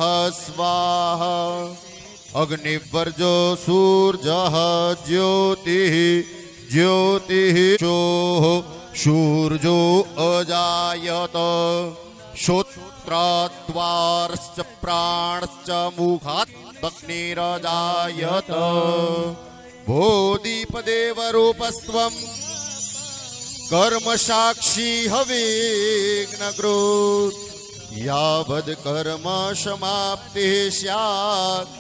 स्वाहा अग्निवर्जो सूर्यः ज्योतिः ज्योतिः चोः सूर्यो अजायत श्रोत्राद्वारश्च प्राणश्च मुखात् अग्निरजायत भो दीपदेवरूपस्त्वं कर्म साक्षी हविघ्नकृत् यावद् कर्म समाप्तिः स्यात्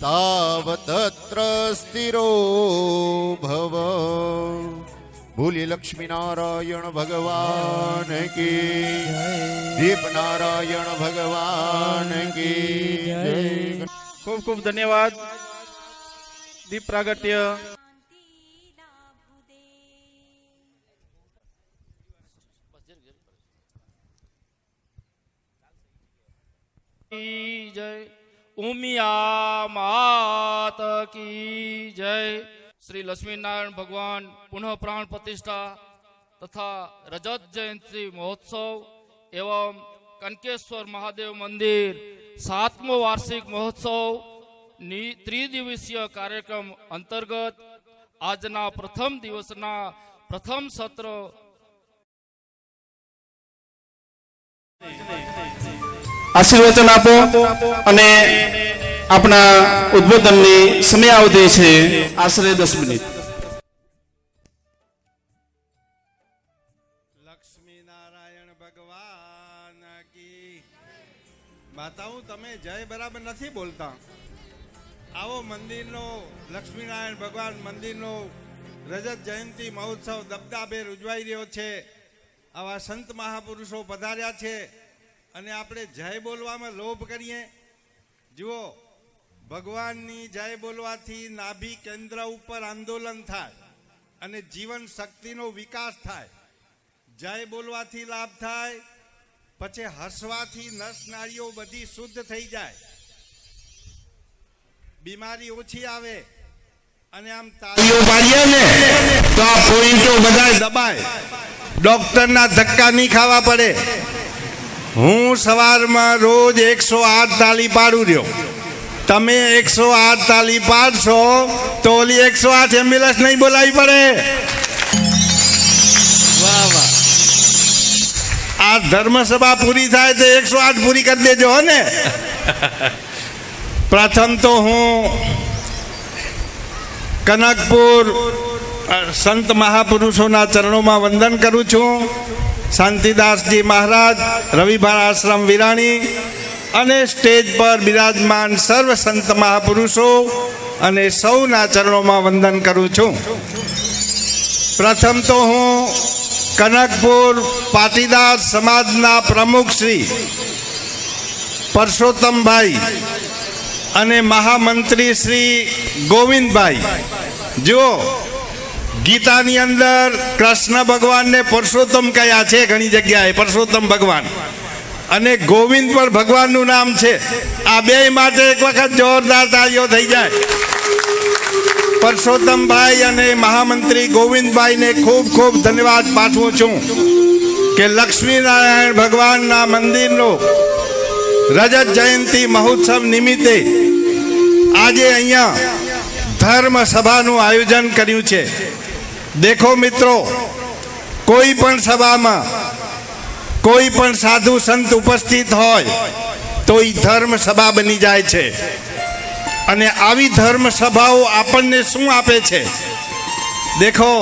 तावतत्र स्थिरो भव। बोलिए लक्ष्मी नारायण भगवान की, दीप नारायण भगवान की जय। खूब खूब धन्यवाद। दीप प्रागट्य जय। उमिया मात की जय। श्री लक्ष्मी नारायण भगवान पुनः प्राण प्रतिष्ठा तथा रजत जयंती महोत्सव एवं कनकेश्वर महादेव मंदिर 7मो वार्षिक महोत्सव त्रिदिवसीय कार्यक्रम अंतर्गत आजना प्रथम दिवसना प्रथम सत्र आशीर्वचन आपो અને આપણા ઉદ્બોધનની સમયાવધિ છે આશરે 10 મિનિટ। લક્ષ્મી નારાયણ ભગવાન કી માતાઓ તમે જય બરાબર નથી બોલતા। આવો મંદિરનો લક્ષ્મીનારાયણ ભગવાન મંદિરનો રજત જયંતિ મહોત્સવ દબદબે ઉજવાઈ રહ્યો છે। આવા સંત મહાપુરુષો પધાર્યા છે અને આપણે જય બોલવામાં લોભ કરીએ। જુઓ ભગવાનની જય બોલવાથી નાભી કેન્દ્ર ઉપર આંદોલન થાય અને જીવન શક્તિનો વિકાસ થાય। જય બોલવાથી લાભ થાય, પછી હસવાથી નસ નાળીઓ બધી શુદ્ધ થઈ જાય, બીમારી ઓછી આવે અને આમ તાળીઓ પાડીએ ને તો આ પોઈન્ટો બધા દબાય, ડોક્ટરના ધક્કા નહીં ખાવા પડે। હું સવારમાં રોજ 108 તાળી પાડું રહ્યો, તમે 108 તાળી પાડશો તો ઓલી 108 એમ્બ્યુલન્સ નહીં બોલાવી પડે। વાહ વાહ, આ ધર્મસભા પૂરી થાય તો 108 પૂરી કરી દેજો હો ને। પ્રથમ તો હું કનકપુર સંત મહાપુરુષોના ચરણોમાં વંદન કરું છું। શાંતિદાસજી મહારાજ, રવિભાર આશ્રમ વિરાણી અને સ્ટેજ પર બિરાજમાન સર્વ સંત મહાપુરુષો અને સૌના ચરણોમાં વંદન કરું છું। પ્રથમ તો હું કનકપુર પાટીદાર સમાજના પ્રમુખ શ્રી પરસોત્તમભાઈ અને મહામંત્રી શ્રી ગોવિંદભાઈ, જો ગીતાની અંદર કૃષ્ણ ભગવાનને પુરુષોત્તમ કહ્યા છે, ઘણી જગ્યાએ પુરુષોત્તમ ભગવાન અને ગોવિંદ પર ભગવાનનું નામ છે। આ બે માટે એક વખત જોરદાર તાળીઓ થઈ જાય। પરસોત્તમભાઈ અને મહામંત્રી ગોવિંદભાઈને ખૂબ ખૂબ ધન્યવાદ પાઠવું છું કે લક્ષ્મીનારાયણ ભગવાનના મંદિરનો રજત જયંતિ મહોત્સવ નિમિત્તે આજે અહીંયા ધર્મ સભાનું આયોજન કર્યું છે। દેખો મિત્રો, કોઈ પણ સભામાં કોઈ પણ સાધુ સંત ઉપસ્થિત હોય તો એ ધર્મ સભા બની જાય છે। અને આવી ધર્મ સભાઓ આપણને શું આપે છે? देखो,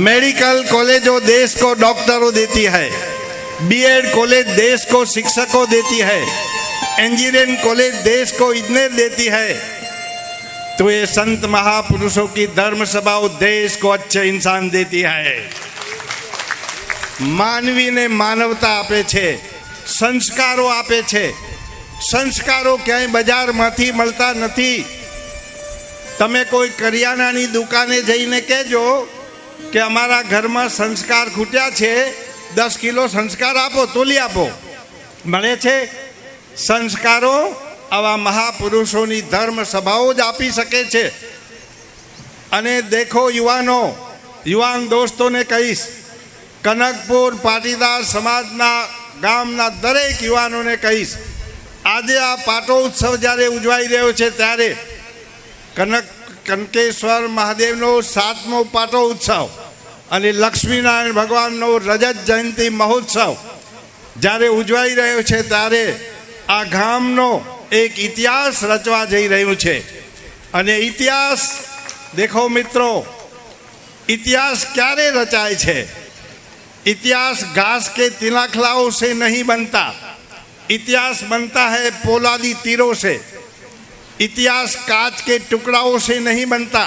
मेडिकल कॉलेजों देश को डॉक्टरों देती है, बीएड कॉलेज देश को शिक्षकों देती है, इंजीनियरिंग कॉलेज देश को इंजीनियर देती है, तो ये संत महापुरुषों की धर्म सभाओं देश को अच्छे इंसान देती है। मानवी ने मानवता आपे छे, संस्कारों आपे छे। संस्कारों क्यांय बजार मांथी मळता नथी। तमे कोई करियाणानी दुकाने जईने कहेजो कि अमारा घर में संस्कार खूट्या छे, 10 किलो संस्कार आपो, तोली आपो, मळे छे। संस्कारों आवा महापुरुषोनी धर्म सभाओं ज आपी सके छे। अने देखो युवानों, युवान दोस्तों ने कहीश, कनकपुर पाटीदार समाजना गामना दरेक युवानों ने कहीश આજે આ પાટોત્સવ જ્યારે ઉજવાઈ રહ્યો છે ત્યારે કનકેશ્વર મહાદેવનો 7મો પાટોત્સવ અને લક્ષ્મીનારાયણ ભગવાનનો રજત જયંતિ મહોત્સવ જ્યારે ઉજવાઈ રહ્યો છે ત્યારે આ ગામનો એક ઇતિહાસ રચવા જઈ રહ્યું છે. અને ઇતિહાસ દેખો મિત્રો, इतिहास क्यारे रचाए छे? इतिहास घास के तिलाखलाओं से नहीं बनता. इतिहास बनता है पोलादी तीरों से. इतिहास कांच के टुकड़ाओं से नहीं बनता.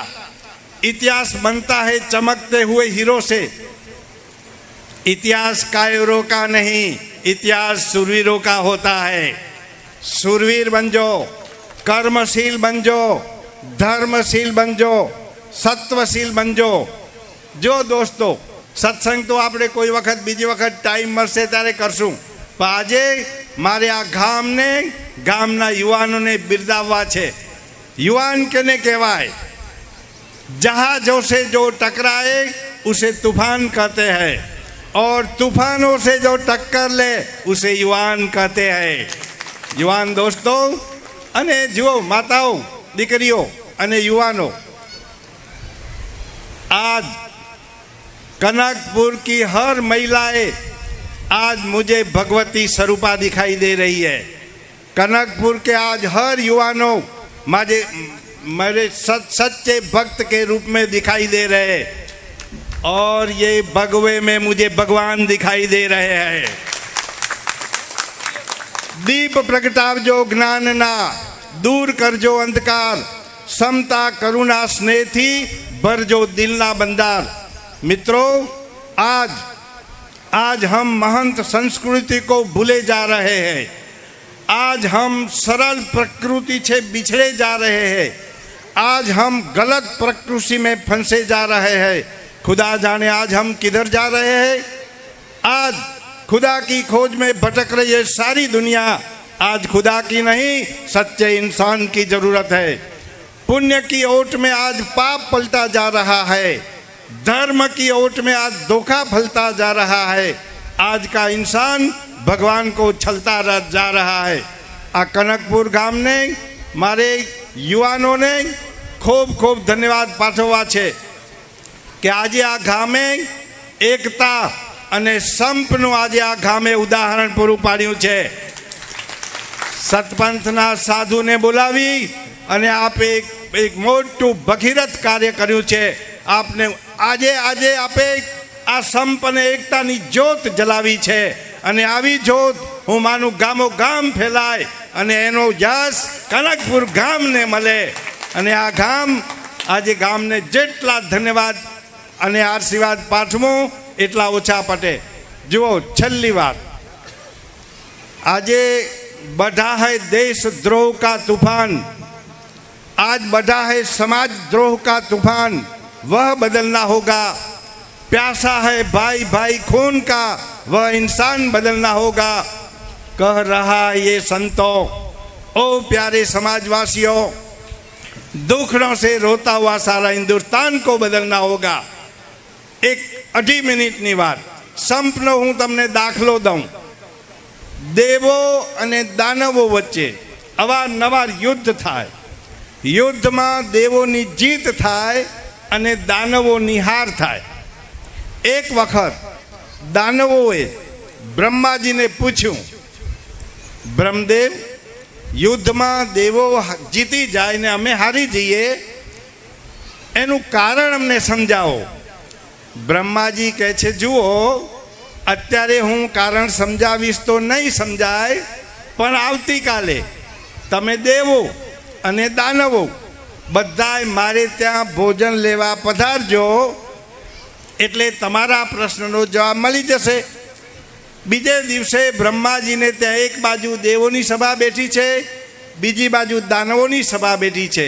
इतिहास बनता है चमकते हुए हीरो से. इतिहास कायरों का नहीं, इतिहास शूरवीरों का होता है. शूरवीर बन जाओ, कर्मशील बन जाओ, धर्मशील बन जाओ, सत्वशील बन जाओ. जो दोस्तों सत्संग तो આપણે કોઈ વખત બીજી વખત ટાઈમ મળશે ત્યારે કરશું, પણ આજે મારે આ ગામના યુવાનોને બિરદાવવા છે. યુવાન કેને કહેવાય? जहाजों से जो टकराए उसे तूफान कहते हैं, और तूफानों से जो टक्कर ले उसे युवान कहते हैं. युवान दोस्तों अने जुओ माताओं, दीकरीओ अने युवानों, आज कनकपुर की हर महिलाएं आज मुझे भगवती स्वरूपा दिखाई दे रही है. कनकपुर के आज हर युवानों मेरे सच्चे भक्त के रूप में दिखाई दे रहे हैं, और ये भगवे में मुझे भगवान दिखाई दे रहे हैं. दीप प्रगटावजो ज्ञान ना, दूर करजो अंधकार, समता करुणा स्नेह थी भरजो दिलना बंदार. मित्रों, आज हम महंत संस्कृति को भूले जा रहे हैं. आज हम सरल प्रकृति से बिछड़े जा रहे हैं. आज हम गलत प्रकृति में फंसे जा रहे हैं. खुदा जाने आज हम किधर जा रहे हैं. आज खुदा की खोज में भटक रही है सारी दुनिया. आज खुदा की नहीं, सच्चे इंसान की जरूरत है. पुण्य की ओट में आज पाप पलटा जा रहा है. धर्म की ओट में आज धोखा फैलता जा रहा है. आज का इंसान भगवान को छलता जा रहा है. आ कनकपुर गाम ने मारे युवानों ने खूब खूब धन्यवाद पाठवा छे कि આજે આ ગામે એકતા અને સંપનું આજે આ ગામે ઉદાહરણ પૂરું પાડ્યું છે. સતપંથના સાધુને બોલાવી અને આપે એક મોટું ભગીરથ કાર્ય કર્યું છે. આપને આજે આપે આ સંપ અને એકતાની જ્યોત જલાવી છે, અને આવી જ્યોત હું માનું ગામો ગામ ફેલાય અને એનો યશ કનકપુર ગામને મળે. અને આ ગામ આજે ગામને જેટલા ધન્યવાદ અને આશીર્વાદ પાઠવું એટલા ઓછા પટે. જુઓ, છેલ્લી વાત, આજે बढ़ा है देशद्रोह का तूफान, आज बढ़ा है समाजद्रोह का तूफान, वह बदलना होगा. प्यासा है भाई भाई खून का, वह इंसान बदलना होगा. कह रहा ये संतों, ओ प्यारे समाजवासियों, दुखड़ों से रोता हुआ सारा हिंदुस्तान को बदलना होगा. एक 2.5 મિનિટની વાત, સંપનો હું તમને દાખલો દઉં. દેવો અને દાનવો વચ્ચે અવારનવાર યુદ્ધ થાય. યુદ્ધમાં દેવોની જીત થાય અને દાનવોની હાર થાય. એક વખત દાનવોએ બ્રહ્માજીને પૂછ્યું, બ્રહ્મદેવ, યુદ્ધમાં દેવો જીતી જાય ને અમે હારી જઈએ, એનું કારણ અમને સમજાવો. બ્રહ્માજી કહે છે, જુઓ, અત્યારે હું કારણ સમજાવીશ તો નહીં સમજાય, પણ આવતીકાલે તમે દેવો અને દાનવો બધાય મારે ત્યાં ભોજન લેવા પધારજો, એટલે તમારા પ્રશ્નનો જવાબ મળી જશે. બીજે દિવસે બ્રહ્માજીને ત્યાં એક બાજુ દેવોની સભા બેઠી છે, બીજી બાજુ દાનવોની સભા બેઠી છે.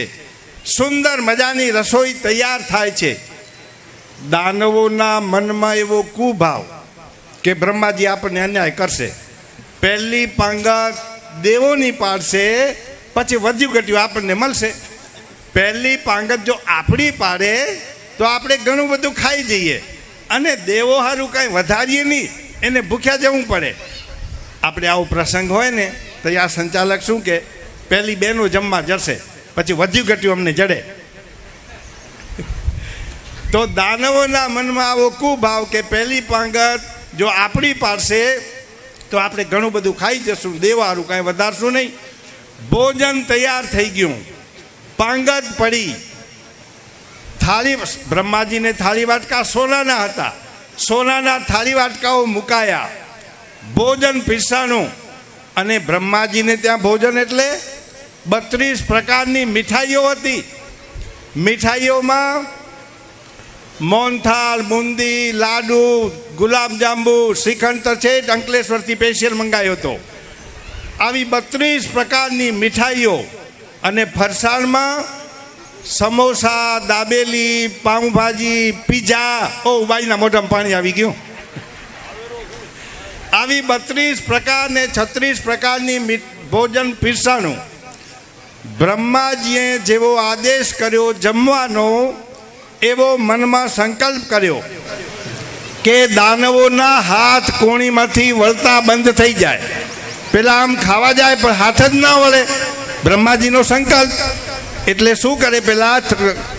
સુંદર મજાની રસોઈ તૈયાર થાય છે. દાનવોના મનમાં એવો કુભાવ કે બ્રહ્માજી આપણને અન્યાય કરશે. પહેલી પાંગત દેવોની પાડશે, પછી વધ્યું ઘટ્યું આપણને મળશે. પહેલી પાંગત જો આપણી પાડે તો આપણે ઘણું બધું ખાઈ જઈએ, અને દેવો સારું કાંઈ વધારીએ નહીં, એને ભૂખ્યા જવું પડે. આપણે આવો પ્રસંગ હોય ને તો આ સંચાલક શું કે પહેલી બેનો જમવા જશે, પછી વધ્યું ઘટ્યું અમને જડે. તો દાનવોના મનમાં આવો કુભાવ કે પહેલી પાંગત જો આપણી પાસે તો આપણે ઘણું બધું ખાઈ જશું, દેવારું કાંઈ વધારશું નહીં. ભોજન તૈયાર થઈ ગયું, પાંગત પડી, થાળી, બ્રહ્માજીને થાળી વાટકા સોનાના હતા, સોનાના થાળી વાટકાઓ મુકાયા, ભોજન પીરસાણું. અને બ્રહ્માજીને ત્યાં ભોજન એટલે 32 પ્રકારની મીઠાઈઓ હતી. મીઠાઈઓમાં મોહનથાળ, બુંદી, લાડુ, ગુલાબજાંબુ, શ્રીખંડ તો છે જ, અંકલેશ્વરથી સ્પેશિયલ મંગાવ્યો હતો. આવી 32 પ્રકારની મીઠાઈઓ. અને ફરસાણમાં સમોસા, દાબેલી, પાઉંભાજી, પીઝા. ઓ બાઈના મોઢામાં પાણી આવી ગયું. આવી 32 પ્રકાર ને 36 પ્રકારની ભોજન પીરસાણું. બ્રહ્માજીએ જેવો આદેશ કર્યો જમવાનો, એવો મનમાં સંકલ્પ કર્યો કે દાનવોના હાથ કોણીમાંથી વળતા બંધ થઈ જાય. પેલા આમ ખાવા જાય પણ હાથ જ ના વળે, બ્રહ્માજીનો સંકલ્પ. એટલે શું કરે, પેલા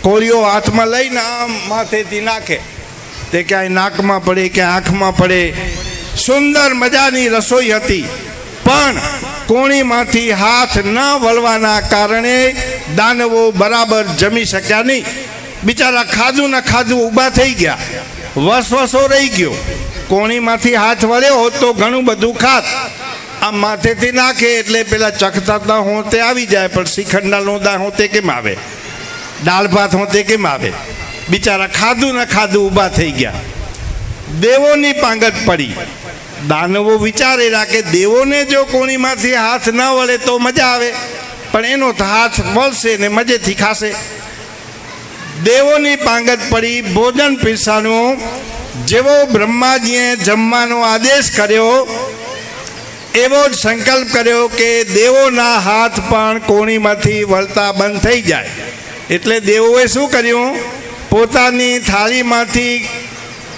કોળીઓ હાથમાં લઈને આમ માથેથી નાખે, તે ક્યાંય નાકમાં પડે, ક્યાંય આંખમાં પડે. સુંદર મજાની રસોઈ હતી, પણ કોણીમાંથી હાથ ન વળવાના કારણે દાનવો બરાબર જમી શક્યા નહીં. બિચારા ખાધું ને ખાધું ઊભા થઈ ગયા, વસવસો રહી ગયો. કોણીમાંથી હાથ વળ્યો હોત તો ઘણું બધું ખાત. આમ માથેથી નાખે એટલે પેલા ચખતા હોતે આવી જાય, પણ શ્રીખંડના લોંદા હોતે કેમ આવે, દાળ ભાત હોતે કેમ આવે. બિચારા ખાધું ને ખાધું ઊભા થઈ ગયા. દેવોની પાંગત પડી. દાનવો વિચારેલા કે દેવોને જો કોણીમાંથી હાથ ન વળે તો મજા આવે, પણ એનો હાથ વળશે ને મજેથી ખાશે. દેવોની પાંગત પડી, ભોજન પીરસાણું. જેવો બ્રહ્માજીએ જમવાનો આદેશ કર્યો, એવો જ સંકલ્પ કર્યો કે દેવોના હાથ પણ કોણીમાંથી વળતા બંધ થઈ જાય. એટલે દેવોએ શું કર્યું, પોતાની થાળીમાંથી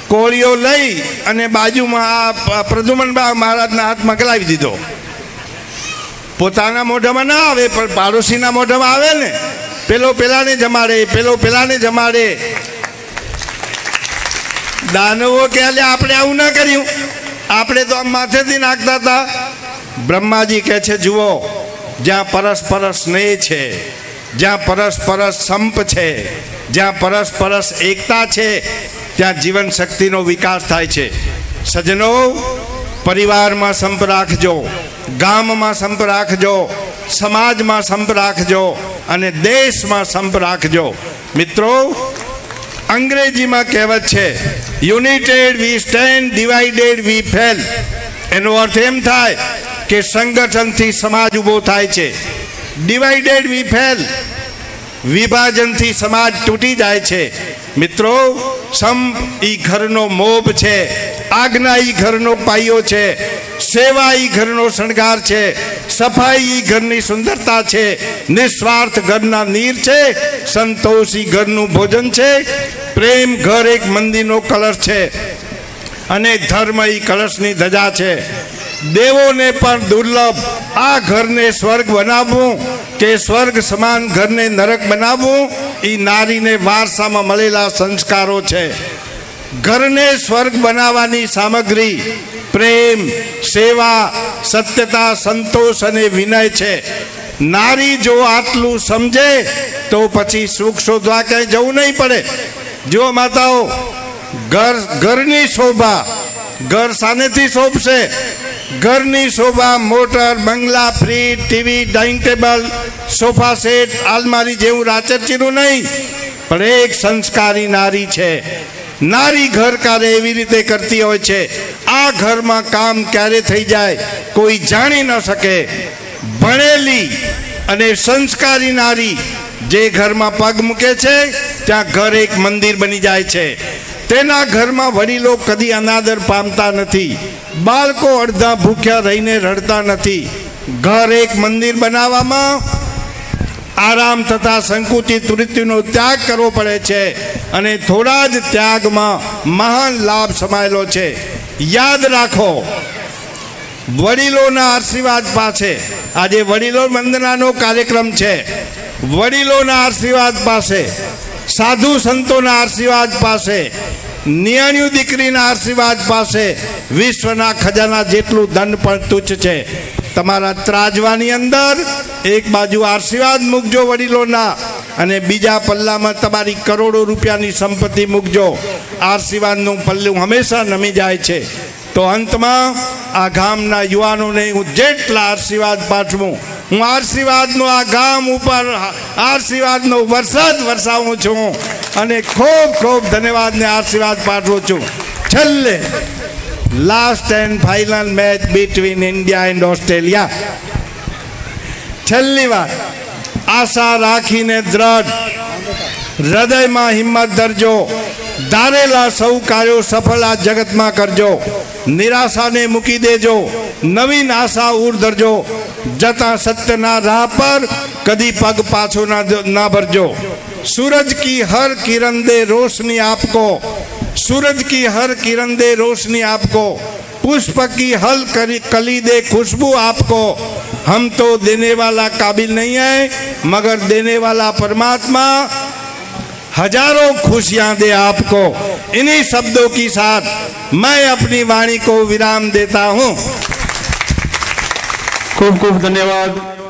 કોળીઓ લઈ અને બાજુમાં આ પ્રદ્યુમન મહારાજના હાથમાં ગલાવી દીધો. પોતાના મોઢામાં ના આવે પણ પાડોશીના મોઢામાં આવે ને. પેલો પેલાને જમાડે, પેલો પેલાને જમાડે. દાનવો કે આપણે આવું ના કર્યું, આપણે તો આમ માથેથી નાખતા હતા. બ્રહ્માજી કહે છે, જુઓ, જ્યાં પરસ્પર સ્નેહ છે, જ્યાં પરસ્પર સંપ છે, જ્યાં પરસ્પર એકતા છે, ત્યાં જીવન શક્તિનો વિકાસ થાય છે. સજ્જનો, પરિવારમાં સંપ રાખજો, ગામમાં સંપ રાખજો, સમાજમાં સંપ રાખજો અને દેશમાં સંપ રાખજો. મિત્રો, અંગ્રેજીમાં કહેવત છે, united we stand, divided we fall. એનો અર્થ એમ થાય કે સંગઠનથી સમાજ ઊભો થાય છે, ડિવાઇડેડ વી ફેલ, વિભાજનથી સમાજ તૂટી જાય છે. મિત્રો, સંપ ઈ ઘરનો મોભ છે, આજ્ઞા ઈ ઘરનો પાયો છે, સેવા ઈ ઘરનો શણગાર છે, સફાઈ ઈ ઘરની સુંદરતા છે, નિસ્વાર્થ ઘરના નીર છે, સંતોષ ઈ ઘરનું ભોજન છે, પ્રેમ ઘર એક મંદિરનો કળશ છે અને ધર્મ ઈ કળશની ધજા છે. દેવોને પણ દુર્લભ આ ઘરને સ્વર્ગ બનાવવું કે સ્વર્ગ સમાન ઘરને નરક બનાવવું એ નારીને વારસામાં મળેલા સંસ્કારો છે. ઘરને સ્વર્ગ બનાવવાની સામગ્રી પ્રેમ, સેવા, સત્યતા, સંતોષ અને વિનય છે. નારી જો આટલું સમજે તો પછી સુખ શોધવા ક્યાંય જવું નહીં પડે. જો માતાઓ, ઘરની શોભા ઘર સાનેથી શોભશે? ઘરની શોભા મોટર, બંગલા, fridge, TV, dining table, sofa set, આલમારી જેવું રાચરચીરું નહીં, પણ એક સંસ્કારી નારી છે. નારી ઘર કાર્ય એવી રીતે કરતી હોય છે, આ ઘરમાં કામ ક્યારે થઈ જાય કોઈ જાણી ન શકે. ભણેલી અને સંસ્કારી નારી જે ઘરમાં પગ મૂકે છે ત્યાં ઘર એક મંદિર બની જાય છે. તેના ઘરમાં વડીલો કદી અનાદર પામતા નથી, બાળકો અડધા ભૂખ્યા રહીને રડતા નથી. ઘર એક મંદિર બનાવવામાં આરામ તથા સંકુચિત વૃત્તિનો ત્યાગ કરવો પડે છે અને થોડા જ ત્યાગમાં મહાન લાભ સમાયેલો છે. યાદ રાખો, વડીલોના આશીર્વાદ પાસે આજે વડીલો વંદનાનો કાર્યક્રમ છે. વડીલોના આશીર્વાદ પાસે, સાધુ સંતોના આશીર્વાદ પાસે, નિયાણ્યું દીકરીના આશીર્વાદ પાસે વિશ્વના ખજાના જેટલું ધન પણ તુચ્છ છે. તમારા ત્રાજવાની અંદર એક બાજુ આશીર્વાદ મૂકજો વડીલોના, અને બીજા પલ્લામાં તમારી કરોડો રૂપિયાની સંપત્તિ મૂકજો. આશીર્વાદનું પલ્લું હંમેશા નમી જાય છે. તો અંતમાં આ ગામના યુવાનોને હું જેટલા આશીર્વાદ પાઠવું, હું આશીર્વાદનો આ ગામ ઉપર આશીર્વાદનો વરસાદ વરસાવું છું અને ખૂબ ખૂબ ધન્યવાદને આશીર્વાદ પાઠવું છું. છેલ્લે last and final match between India and Australia. છેલ્લી વાર આશા રાખીને દ્રઢ હૃદયમાં હિંમત ધરજો. ધારેલા સૌ કાર્યો સફળ આ જગતમાં કરજો. નિરાશાને મૂકી દેજો, નવીન આશા ઉર ધરજો. જતા સત્યના રાહ પર કદી પગ પાછો ના ભરજો. सूरज की हर किरण दे रोशनी आपको, सूरज की हर किरण दे रोशनी आपको, पुष्प की हल कली दे खुशबू आपको. हम तो देने वाला काबिल नहीं है, मगर देने वाला परमात्मा हजारों खुशियां दे आपको. इन्हीं शब्दों के साथ मैं अपनी वाणी को विराम देता हूं. खूब खूब धन्यवाद.